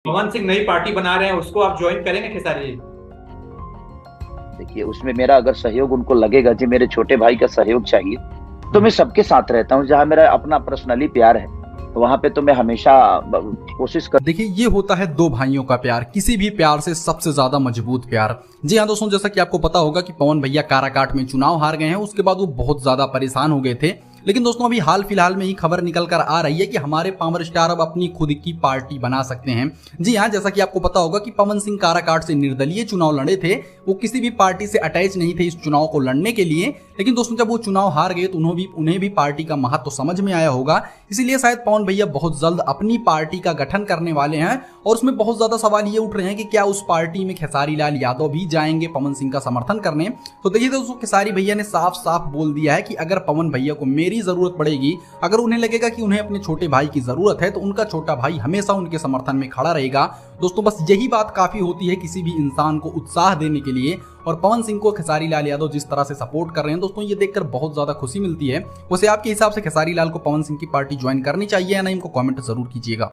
पवन सिंह नई पार्टी बना रहे हैं, उसको आप ज्वाइन करेंगे खेसारी जी? देखिए, उसमें मेरा अगर सहयोग उनको लगेगा जी, मेरे छोटे भाई का सहयोग चाहिए, तो मैं सबके साथ रहता हूँ। जहां मेरा अपना पर्सनली प्यार है, तो वहां पे तो मैं हमेशा कोशिश कर। देखिए, ये होता है दो भाइयों का प्यार, किसी भी प्यार से सबसे ज्यादा मजबूत प्यार। जी हाँ दोस्तों, जैसा कि आपको पता होगा कि पवन भैया काराकाट में चुनाव हार गए हैं, उसके बाद वो बहुत ज्यादा परेशान हो गए थे। लेकिन दोस्तों, अभी हाल फिलहाल में ही खबर निकल कर आ रही है कि हमारे पावर स्टार अब अपनी खुद की पार्टी बना सकते हैं। जी हाँ, जैसा कि आपको पता होगा कि पवन सिंह काराकाट से निर्दलीय चुनाव लड़े थे, वो किसी भी पार्टी से अटैच नहीं थे इस चुनाव को लड़ने के लिए। लेकिन दोस्तों, जब वो चुनाव हार गए तो उन्हें भी पार्टी का महत्व तो समझ में आया होगा। इसीलिए शायद पवन भैया बहुत जल्द अपनी पार्टी का गठन करने वाले हैं। और उसमें बहुत ज्यादा सवाल ये उठ रहे हैं कि क्या उस पार्टी में खेसारी लाल यादव भी जाएंगे पवन सिंह का समर्थन करने। तो देखिए दोस्तों, खेसारी भैया ने साफ साफ बोल दिया है कि अगर पवन भैया को मेरी जरूरत पड़ेगी, अगर उन्हें लगेगा कि उन्हें अपने छोटे भाई की जरूरत है, तो उनका छोटा भाई हमेशा उनके समर्थन में खड़ा रहेगा। दोस्तों, बस यही बात काफी होती है किसी भी इंसान को उत्साह देने के लिए। और पवन सिंह को खेसारी लाल यादव जिस तरह से सपोर्ट कर रहे हैं दोस्तों, ये देखकर बहुत ज्यादा खुशी मिलती है। वैसे आपके हिसाब से खेसारी लाल को पवन सिंह की पार्टी ज्वाइन करनी चाहिए या नहीं, इनको कमेंट जरूर कीजिएगा।